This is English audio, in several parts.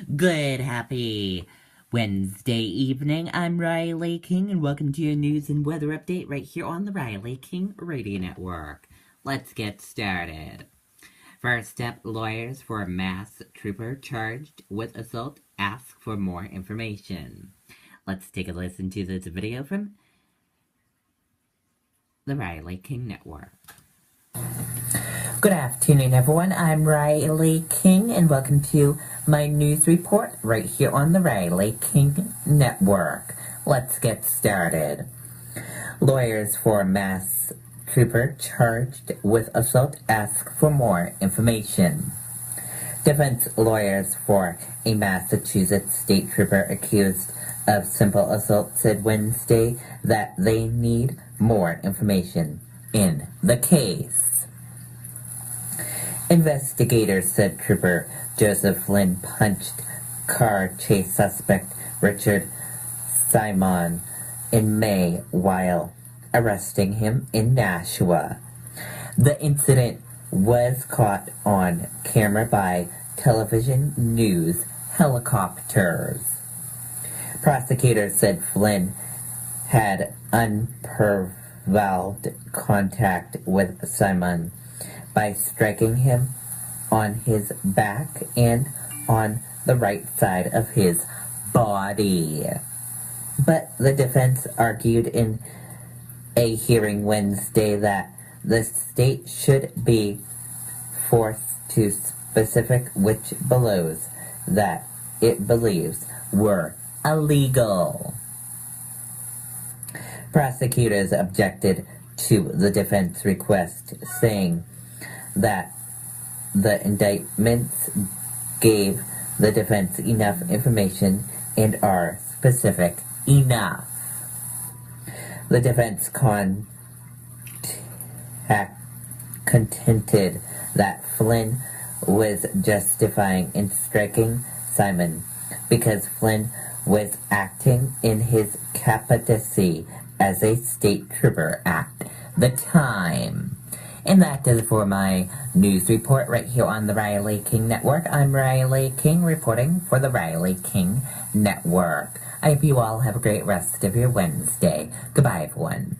Good, happy Wednesday evening. I'm Riley King, and welcome to your news and weather update right here on the Riley King Radio Network. Let's get started. First up, lawyers for a mass trooper charged with assault ask for more information. Let's take a listen to this video from the Riley King Network. Good afternoon, everyone. I'm Riley King, and welcome to my news report right here on the Riley King Network. Let's get started. Lawyers for a mass trooper charged with assault ask for more information. Defense lawyers for a Massachusetts state trooper accused of simple assault said Wednesday that they need more information in the case. Investigators said Trooper Joseph Flynn punched car chase suspect Richard Simon in May while arresting him in Nashua. The incident was caught on camera by television news helicopters. Prosecutors said Flynn had unparalleled contact with Simon by striking him on his back and on the right side of his body. But the defense argued in a hearing Wednesday that the state should be forced to specific which blows that it believes were illegal. Prosecutors objected to the defense request, saying that the indictments gave the defense enough information and are specific enough. The defense contended that Flynn was justifying in striking Simon because Flynn was acting in his capacity as a state trooper at the time. And that does it for my news report right here on the Riley King Network. I'm Riley King reporting for the Riley King Network. I hope you all have a great rest of your Wednesday. Goodbye, everyone.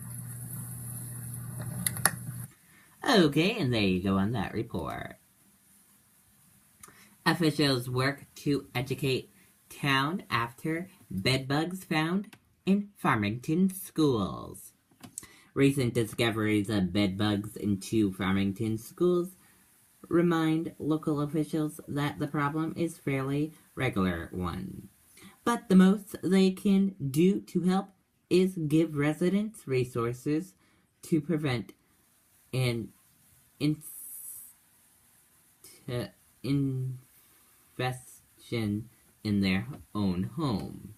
Okay, and there you go on that report. Officials work to educate town after bedbugs found in Farmington schools. Recent discoveries of bedbugs in 2 Farmington schools remind local officials that the problem is a fairly regular one. But the most they can do to help is give residents resources to prevent an infestation in their own home.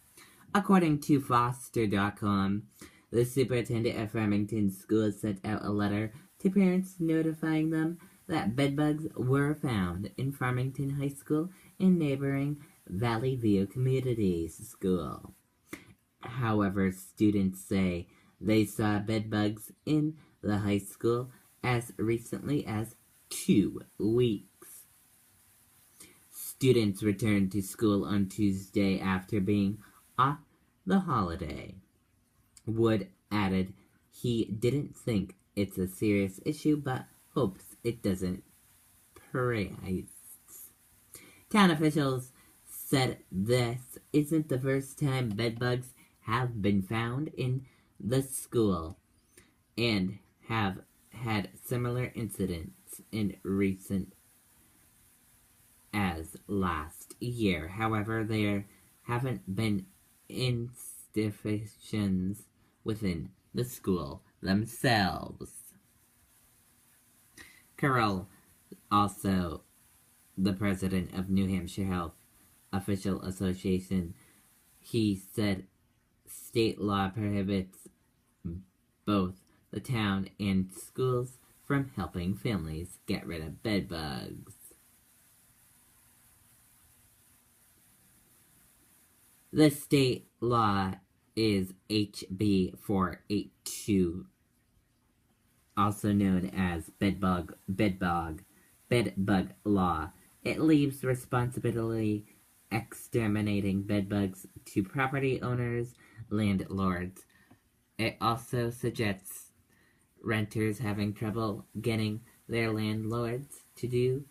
According to Foster.com, the superintendent of Farmington Schools sent out a letter to parents notifying them that bedbugs were found in Farmington High School and neighboring Valley View Community School. However, students say they saw bedbugs in the high school as recently as 2 weeks. Students returned to school on Tuesday after being off the holiday. Wood added he didn't think it's a serious issue, but hopes it doesn't persist. Town officials said this isn't the first time bedbugs have been found in the school and have had similar incidents in recent as last year. However, there haven't been institutions within the school themselves. Carroll, also the president of New Hampshire Health Official Association, he said state law prohibits both the town and schools from helping families get rid of bedbugs. The state law is HB 482, also known as bedbug law. It leaves responsibility exterminating bedbugs to property owners, landlords. It also suggests renters having trouble getting their landlords to do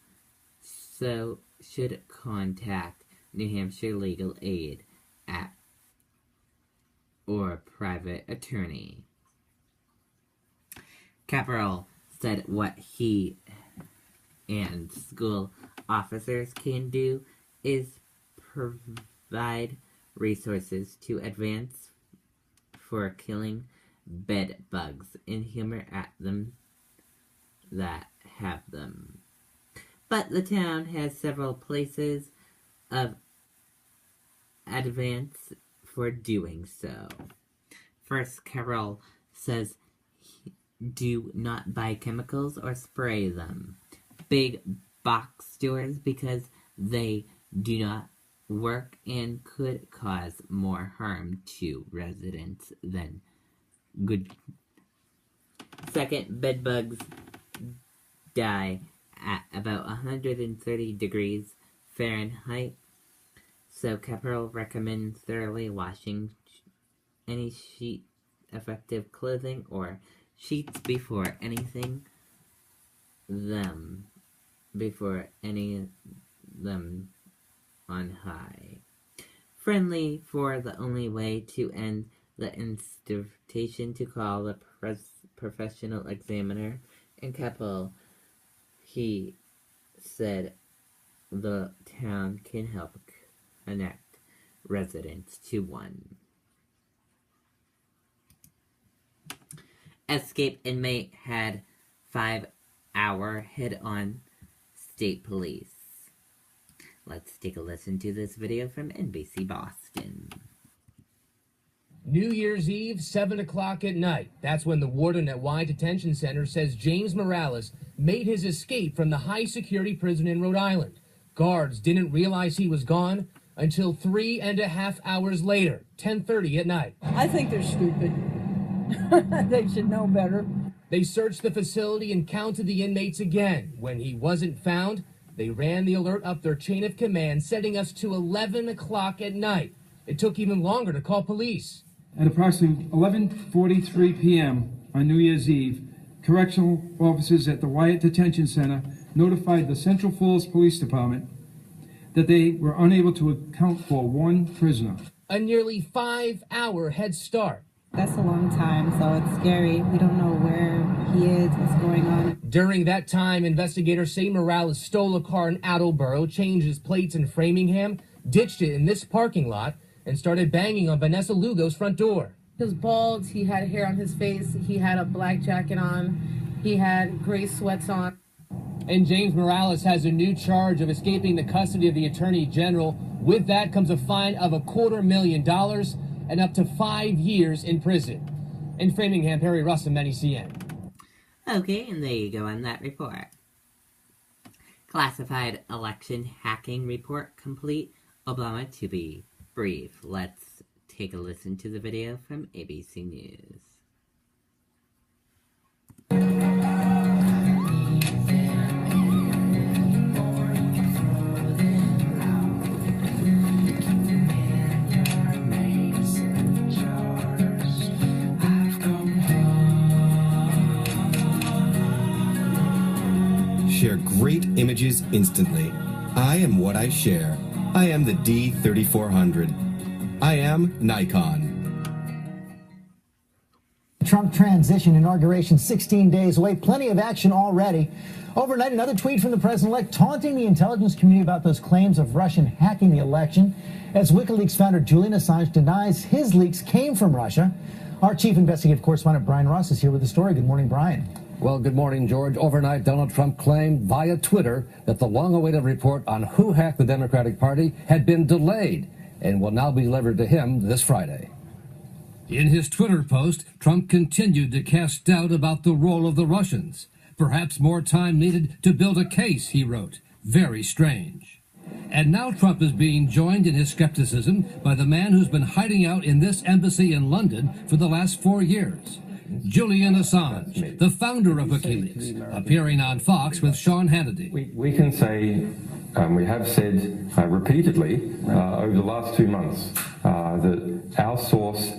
so should contact New Hampshire Legal Aid at or private attorney. Caporal said what he and school officers can do is provide resources to advance for killing bed bugs and humor at them that have them. But the town has several places of advance for doing so. First, Carol says do not buy chemicals or spray them. Big box stores because they do not work and could cause more harm to residents than good. Second, bed bugs die at about 130 degrees Fahrenheit, so Caporal recommends thoroughly washing any sheet-effective clothing or sheets before any them on high. Friendly for the only way to end the invitation to call the professional examiner in Keppel. He said the town can help connect residents to one. Escaped inmate had 5-hour head-on state police. Let's take a listen to this video from NBC Boston. New Year's Eve, 7 o'clock at night. That's when the warden at Y Detention Center says James Morales made his escape from the high-security prison in Rhode Island. Guards didn't realize he was gone until 3.5 hours later, 10:30 at night. I think they're stupid. They should know better. They searched the facility and counted the inmates again. When he wasn't found, they ran the alert up their chain of command, setting us to 11 o'clock at night. It took even longer to call police. At approximately 11:43 p.m. on New Year's Eve, correctional officers at the Wyatt Detention Center notified the Central Falls Police Department that they were unable to account for one prisoner. A nearly 5-hour head start. That's a long time, so it's scary. We don't know where he is, what's going on. During that time, investigators say Morales stole a car in Attleboro, changed his plates in Framingham, ditched it in this parking lot, and started banging on Vanessa Lugo's front door. He was bald, he had hair on his face, he had a black jacket on, he had gray sweats on. And James Morales has a new charge of escaping the custody of the Attorney General. With that comes a fine of $250,000 and up to 5 years in prison. In Framingham, Perry Russell, NBCN. Okay, and there you go on that report. Classified election hacking report complete. Obama to be brief. Let's take a listen to the video from ABC News. Share great images instantly. I am what I share. I am the D3400. I am Nikon. Trump transition inauguration 16 days away. Plenty of action already. Overnight, another tweet from the president-elect taunting the intelligence community about those claims of Russian hacking the election, as WikiLeaks founder Julian Assange denies his leaks came from Russia. Our chief investigative correspondent Brian Ross is here with the story. Good morning, Brian. Well, good morning, George. Overnight, Donald Trump claimed via Twitter that the long-awaited report on who hacked the Democratic Party had been delayed and will now be delivered to him this Friday. In his Twitter post, Trump continued to cast doubt about the role of the Russians. Perhaps more time needed to build a case, he wrote. Very strange. And now Trump is being joined in his skepticism by the man who's been hiding out in this embassy in London for the last 4 years. Julian Assange, the founder of WikiLeaks, appearing on Fox with Sean Hannity. We can say We have said repeatedly over the last 2 months that our source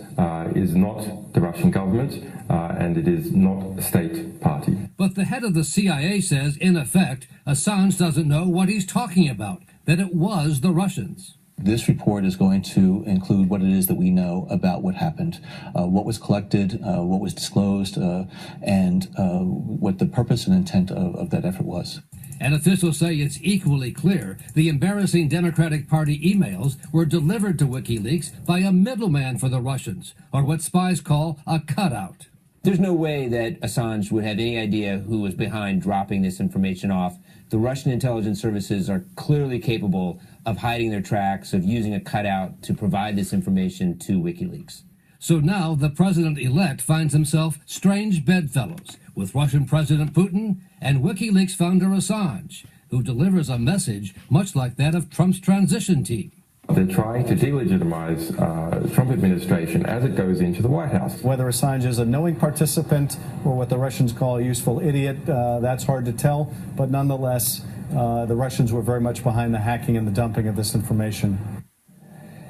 is not the Russian government and it is not a state party. But the head of the CIA says, in effect, Assange doesn't know what he's talking about, that it was the Russians. This report is going to include what it is that we know about what happened, what was collected, what was disclosed, and what the purpose and intent of that effort was. And officials say it's equally clear the embarrassing Democratic Party emails were delivered to WikiLeaks by a middleman for the Russians, or what spies call a cutout. There's no way that Assange would have any idea who was behind dropping this information off. The Russian intelligence services are clearly capable of hiding their tracks, of using a cutout to provide this information to WikiLeaks. So now the president-elect finds himself strange bedfellows with Russian President Putin and WikiLeaks founder Assange, who delivers a message much like that of Trump's transition team. They're trying to delegitimize the Trump administration as it goes into the White House. Whether Assange is a knowing participant or what the Russians call a useful idiot, that's hard to tell. But nonetheless, the Russians were very much behind the hacking and the dumping of this information.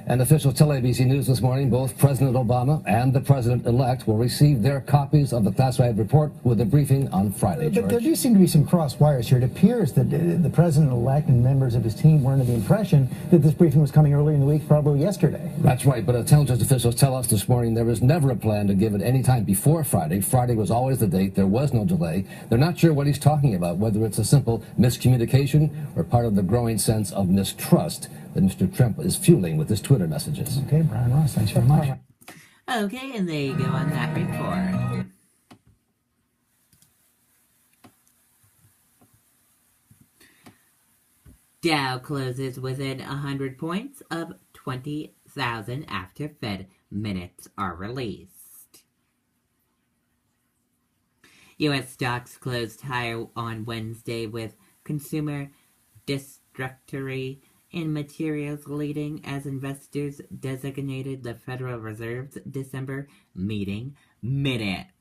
And officials tell ABC News this morning both President Obama and the president-elect will receive their copies of the classified report with a briefing on Friday, George. But there do seem to be some cross wires here. It appears that the president-elect and members of his team were under the impression that this briefing was coming earlier in the week, probably yesterday. That's right, but intelligence officials tell us this morning there was never a plan to give it any time before Friday. Friday was always the date. There was no delay. They're not sure what he's talking about, whether it's a simple miscommunication or part of the growing sense of mistrust that Mr. Trump is fueling with his Twitter messages. Okay, Brian Ross, thanks very much. Okay, and there you go on that report. Dow closes within 100 points of 20,000 after Fed minutes are released. U.S. stocks closed higher on Wednesday with consumer discretionary and materials leading as investors designated the Federal Reserve's December meeting minutes.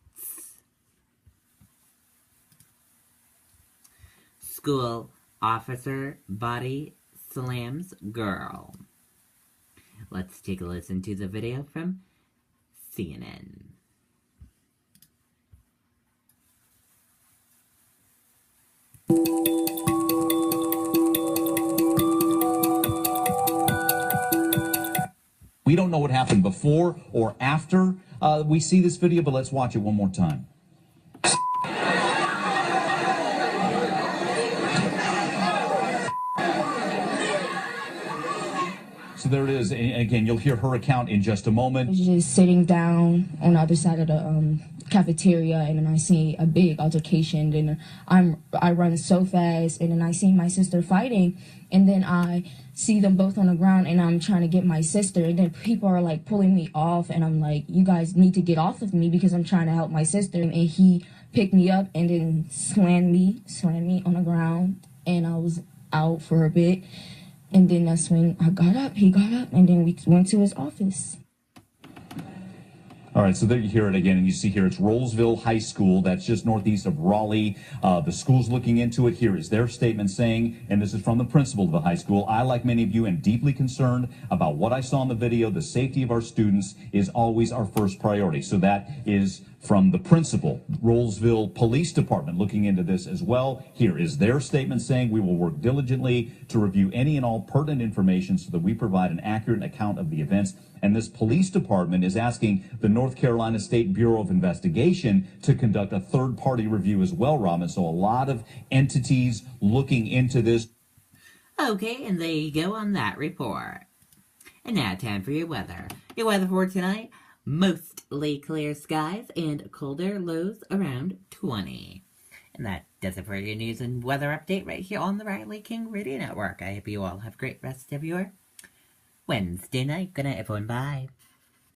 School officer body slams girl. Let's take a listen to the video from CNN. We don't know what happened before or after we see this video, but let's watch it one more time. So there it is. And again, you'll hear her account in just a moment. Just sitting down on the other side of the cafeteria, and then I see a big altercation. Then I run so fast, and then I see my sister fighting, and then I see them both on the ground, and I'm trying to get my sister, and then people are like pulling me off, and I'm like, you guys need to get off of me because I'm trying to help my sister. And he picked me up and then slammed me on the ground, and I was out for a bit. And then that's when I got up, he got up, and then we went to his office. All right, so there you hear it again, and you see here it's Rollsville High School. That's just northeast of Raleigh. The school's looking into it. Here is their statement saying, and this is from the principal of the high school, I, like many of you, am deeply concerned about what I saw in the video. The safety of our students is always our first priority. So that is from the principal. Rollsville Police Department looking into this as well. Here is their statement saying, we will work diligently to review any and all pertinent information so that we provide an accurate account of the events. And this police department is asking the North Carolina State Bureau of Investigation to conduct a third-party review as well, Robin. So a lot of entities looking into this. Okay, and there you go on that report. And now time for your weather. Your weather for tonight, mostly clear skies and colder, lows around 20. And that does it for your news and weather update right here on the Riley King Radio Network. I hope you all have a great rest of your Wednesday night. Good night, everyone. Bye.